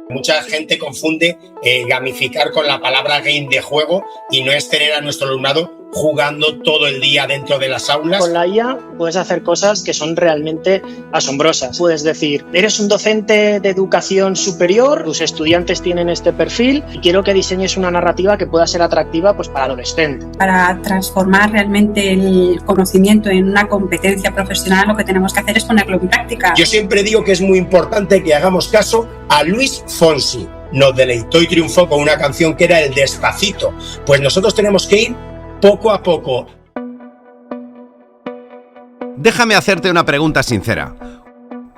Mucha gente confunde gamificar con la palabra game de juego y no es tener a nuestro alumnado jugando todo el día dentro de las aulas. Con la IA puedes hacer cosas que son realmente asombrosas. Puedes decir, eres un docente de educación superior, tus estudiantes tienen este perfil y quiero que diseñes una narrativa que pueda ser atractiva pues, para adolescentes. Para transformar realmente el conocimiento en una competencia profesional, lo que tenemos que hacer es ponerlo en práctica. Yo siempre digo que es muy importante que hagamos caso a Luis Fonsi. Nos deleitó y triunfó con una canción que era el Despacito. Pues nosotros tenemos que ir poco a poco. Déjame hacerte una pregunta sincera.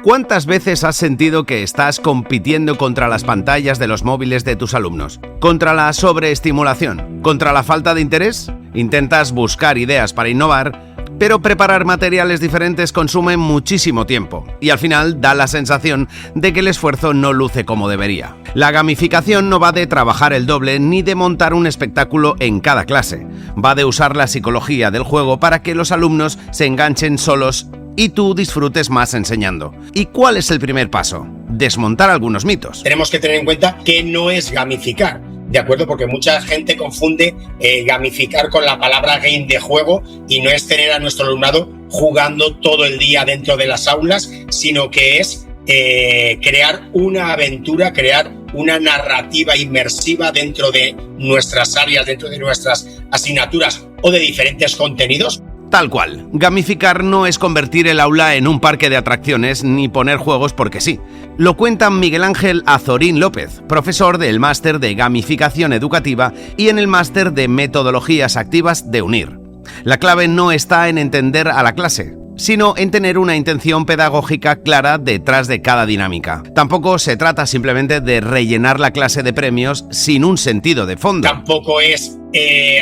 ¿Cuántas veces has sentido que estás compitiendo contra las pantallas de los móviles de tus alumnos? ¿Contra la sobreestimulación? ¿Contra la falta de interés? Intentas buscar ideas para innovar, pero preparar materiales diferentes consume muchísimo tiempo y al final da la sensación de que el esfuerzo no luce como debería. La gamificación no va de trabajar el doble ni de montar un espectáculo en cada clase. Va de usar la psicología del juego para que los alumnos se enganchen solos y tú disfrutes más enseñando. ¿Y cuál es el primer paso? Desmontar algunos mitos. Tenemos que tener en cuenta que no es gamificar. ¿De acuerdo? Porque mucha gente confunde gamificar con la palabra game de juego y no es tener a nuestro alumnado jugando todo el día dentro de las aulas, sino que es crear una aventura, crear una narrativa inmersiva dentro de nuestras áreas, dentro de nuestras asignaturas o de diferentes contenidos. Tal cual. Gamificar no es convertir el aula en un parque de atracciones ni poner juegos porque sí. Lo cuenta Miguel Ángel Azorín López, profesor del Máster de Gamificación Educativa y en el Máster de Metodologías Activas de UNIR. La clave no está en entender a la clase, sino en tener una intención pedagógica clara detrás de cada dinámica. Tampoco se trata simplemente de rellenar la clase de premios sin un sentido de fondo. Tampoco es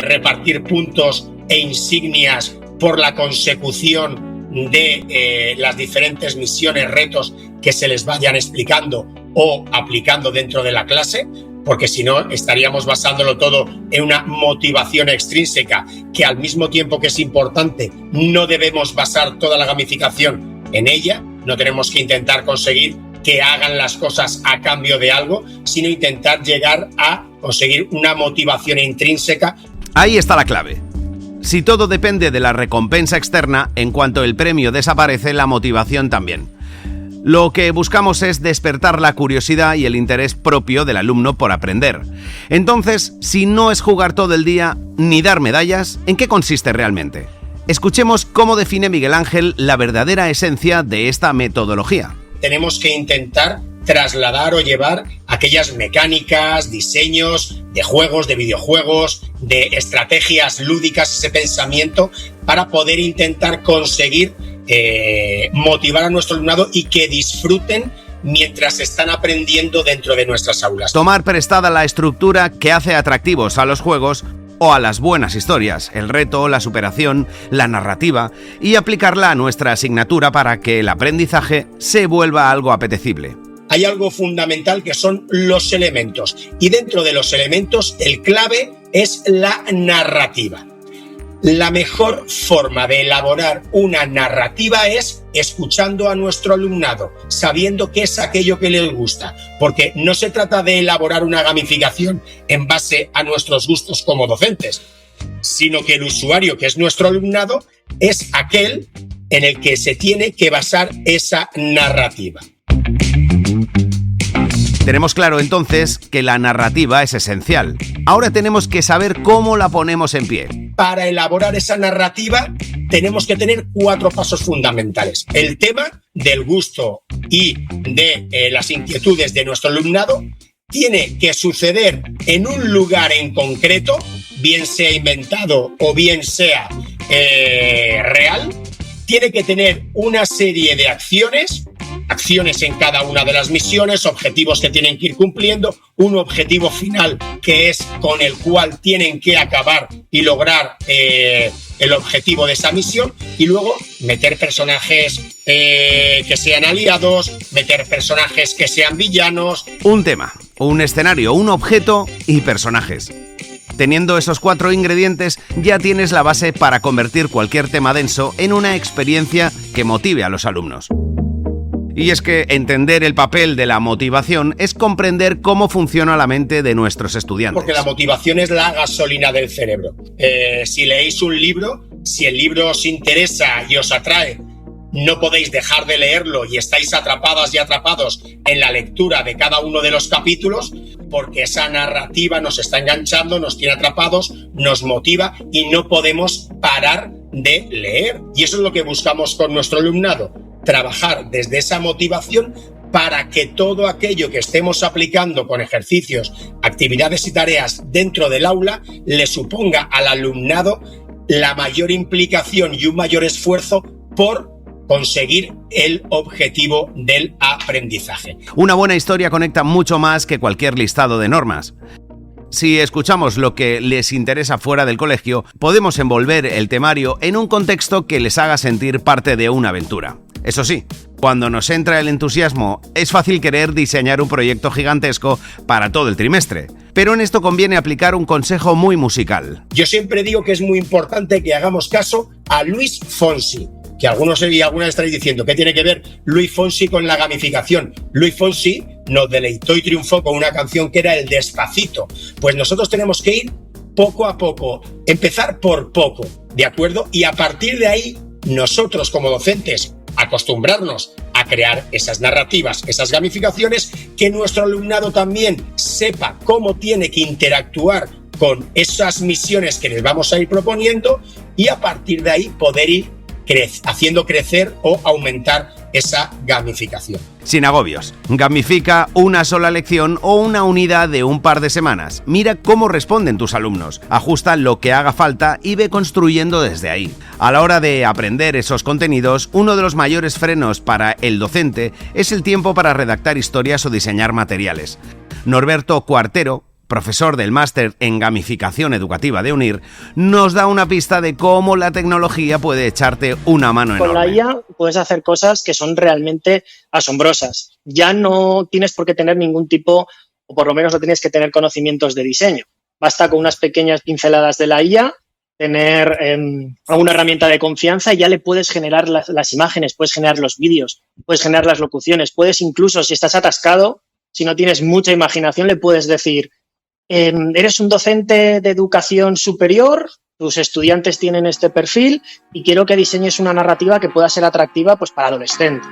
repartir puntos e insignias por la consecución de las diferentes misiones, retos que se les vayan explicando o aplicando dentro de la clase, porque si no estaríamos basándolo todo en una motivación extrínseca que al mismo tiempo que es importante, no debemos basar toda la gamificación en ella. No tenemos que intentar conseguir que hagan las cosas a cambio de algo, sino intentar llegar a conseguir una motivación intrínseca. Ahí está la clave. Si todo depende de la recompensa externa, en cuanto el premio desaparece, la motivación también. Lo que buscamos es despertar la curiosidad y el interés propio del alumno por aprender. Entonces, si no es jugar todo el día ni dar medallas, ¿en qué consiste realmente? Escuchemos cómo define Miguel Ángel la verdadera esencia de esta metodología. Tenemos que intentar trasladar o llevar aquellas mecánicas, diseños de juegos, de videojuegos, de estrategias lúdicas, ese pensamiento, para poder intentar conseguir motivar a nuestro alumnado y que disfruten mientras están aprendiendo dentro de nuestras aulas. Tomar prestada la estructura que hace atractivos a los juegos o a las buenas historias, el reto, la superación, la narrativa, y aplicarla a nuestra asignatura para que el aprendizaje se vuelva algo apetecible. Hay algo fundamental que son los elementos, y dentro de los elementos el clave es la narrativa. La mejor forma de elaborar una narrativa es escuchando a nuestro alumnado, sabiendo qué es aquello que les gusta, porque no se trata de elaborar una gamificación en base a nuestros gustos como docentes, sino que el usuario, que es nuestro alumnado, es aquel en el que se tiene que basar esa narrativa. Tenemos claro entonces que la narrativa es esencial. Ahora tenemos que saber cómo la ponemos en pie. Para elaborar esa narrativa tenemos que tener 4 pasos fundamentales. El tema del gusto y de las inquietudes de nuestro alumnado tiene que suceder en un lugar en concreto, bien sea inventado o bien sea real. Tiene que tener una serie de acciones en cada una de las misiones, objetivos que tienen que ir cumpliendo, un objetivo final que es con el cual tienen que acabar y lograr el objetivo de esa misión, y luego meter personajes que sean aliados, meter personajes que sean villanos. Un tema, un escenario, un objeto y personajes. Teniendo esos 4 ingredientes, ya tienes la base para convertir cualquier tema denso en una experiencia que motive a los alumnos. Y es que entender el papel de la motivación es comprender cómo funciona la mente de nuestros estudiantes. Porque la motivación es la gasolina del cerebro. Si leéis un libro, si el libro os interesa y os atrae, no podéis dejar de leerlo y estáis atrapadas y atrapados en la lectura de cada uno de los capítulos, porque esa narrativa nos está enganchando, nos tiene atrapados, nos motiva y no podemos parar de leer. Y eso es lo que buscamos con nuestro alumnado, trabajar desde esa motivación para que todo aquello que estemos aplicando con ejercicios, actividades y tareas dentro del aula le suponga al alumnado la mayor implicación y un mayor esfuerzo por conseguir el objetivo del aprendizaje. Una buena historia conecta mucho más que cualquier listado de normas. Si escuchamos lo que les interesa fuera del colegio, podemos envolver el temario en un contexto que les haga sentir parte de una aventura. Eso sí, cuando nos entra el entusiasmo, es fácil querer diseñar un proyecto gigantesco para todo el trimestre. Pero en esto conviene aplicar un consejo muy musical. Yo siempre digo que es muy importante que hagamos caso a Luis Fonsi, que algunos y algunas estaréis diciendo, ¿qué tiene que ver Luis Fonsi con la gamificación? Luis Fonsi nos deleitó y triunfó con una canción que era el Despacito. Pues nosotros tenemos que ir poco a poco, empezar por poco, ¿de acuerdo? Y a partir de ahí, nosotros como docentes, acostumbrarnos a crear esas narrativas, esas gamificaciones, que nuestro alumnado también sepa cómo tiene que interactuar con esas misiones que les vamos a ir proponiendo y a partir de ahí poder ir haciendo crecer o aumentar esa gamificación. Sin agobios. Gamifica una sola lección o una unidad de un par de semanas. Mira cómo responden tus alumnos. Ajusta lo que haga falta y ve construyendo desde ahí. A la hora de aprender esos contenidos, uno de los mayores frenos para el docente es el tiempo para redactar historias o diseñar materiales. Norberto Cuartero, profesor del máster en gamificación educativa de UNIR, nos da una pista de cómo la tecnología puede echarte una mano enorme. Con la IA puedes hacer cosas que son realmente asombrosas. Ya no tienes por qué tener ningún tipo, o por lo menos no tienes que tener conocimientos de diseño. Basta con unas pequeñas pinceladas de la IA, tener alguna herramienta de confianza y ya le puedes generar las imágenes, puedes generar los vídeos, puedes generar las locuciones, puedes incluso, si estás atascado, si no tienes mucha imaginación, le puedes decir: eres un docente de educación superior, tus estudiantes tienen este perfil y quiero que diseñes una narrativa que pueda ser atractiva pues, para adolescentes.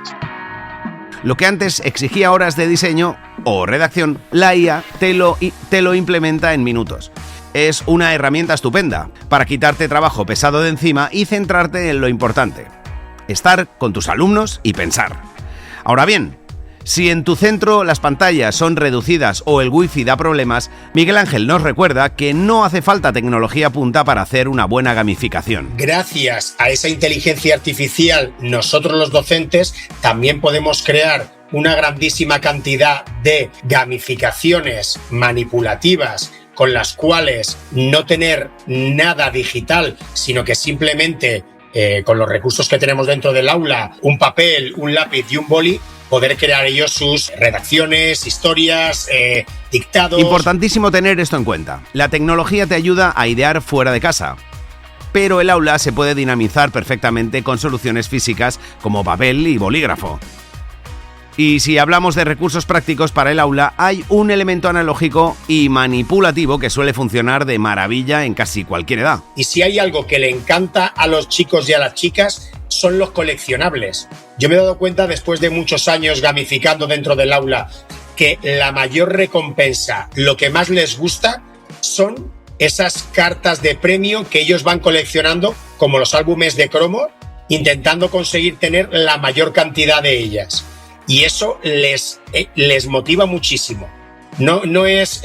Lo que antes exigía horas de diseño o redacción, la IA te lo implementa en minutos. Es una herramienta estupenda para quitarte trabajo pesado de encima y centrarte en lo importante: estar con tus alumnos y pensar. Ahora bien, si en tu centro las pantallas son reducidas o el wifi da problemas, Miguel Ángel nos recuerda que no hace falta tecnología punta para hacer una buena gamificación. Gracias a esa inteligencia artificial, nosotros los docentes también podemos crear una grandísima cantidad de gamificaciones manipulativas con las cuales no tener nada digital, sino que simplemente con los recursos que tenemos dentro del aula, un papel, un lápiz y un boli, poder crear ellos sus redacciones, historias, dictados. Importantísimo tener esto en cuenta. La tecnología te ayuda a idear fuera de casa, pero el aula se puede dinamizar perfectamente con soluciones físicas como papel y bolígrafo. Y si hablamos de recursos prácticos para el aula, hay un elemento analógico y manipulativo que suele funcionar de maravilla en casi cualquier edad. Y si hay algo que le encanta a los chicos y a las chicas, son los coleccionables. Yo me he dado cuenta después de muchos años gamificando dentro del aula que la mayor recompensa, lo que más les gusta, son esas cartas de premio que ellos van coleccionando, como los álbumes de cromo, intentando conseguir tener la mayor cantidad de ellas. Y eso les motiva muchísimo. No es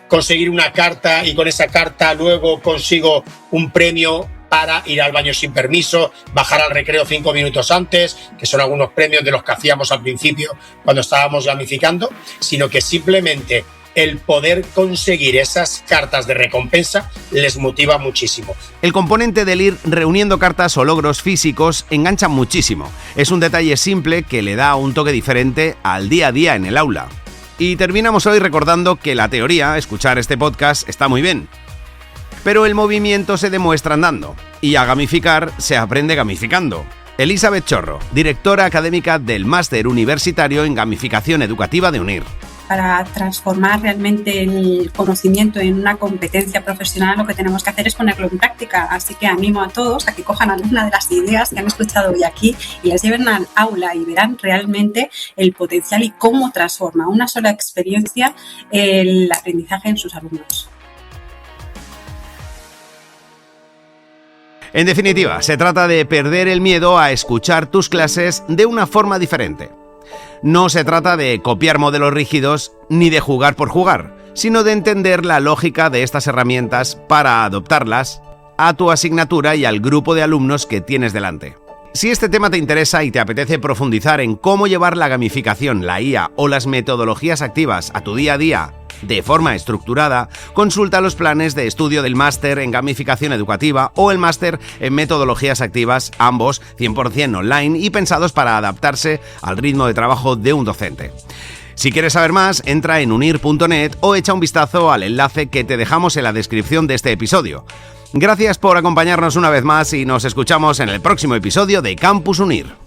conseguir una carta y con esa carta luego consigo un premio para ir al baño sin permiso, bajar al recreo 5 minutos antes, que son algunos premios de los que hacíamos al principio cuando estábamos gamificando, sino que simplemente el poder conseguir esas cartas de recompensa les motiva muchísimo. El componente del ir reuniendo cartas o logros físicos engancha muchísimo. Es un detalle simple que le da un toque diferente al día a día en el aula. Y terminamos hoy recordando que la teoría, escuchar este podcast, está muy bien, pero el movimiento se demuestra andando, y a gamificar se aprende gamificando. Elizabeth Chorro, directora académica del Máster Universitario en Gamificación Educativa de UNIR. Para transformar realmente el conocimiento en una competencia profesional, lo que tenemos que hacer es ponerlo en práctica. Así que animo a todos a que cojan alguna de las ideas que han escuchado hoy aquí y las lleven al aula y verán realmente el potencial y cómo transforma una sola experiencia el aprendizaje en sus alumnos. En definitiva, se trata de perder el miedo a escuchar tus clases de una forma diferente. No se trata de copiar modelos rígidos ni de jugar por jugar, sino de entender la lógica de estas herramientas para adoptarlas a tu asignatura y al grupo de alumnos que tienes delante. Si este tema te interesa y te apetece profundizar en cómo llevar la gamificación, la IA o las metodologías activas a tu día a día de forma estructurada, consulta los planes de estudio del máster en gamificación educativa o el máster en metodologías activas, ambos 100% online y pensados para adaptarse al ritmo de trabajo de un docente. Si quieres saber más, entra en unir.net o echa un vistazo al enlace que te dejamos en la descripción de este episodio. Gracias por acompañarnos una vez más y nos escuchamos en el próximo episodio de Campus Unir.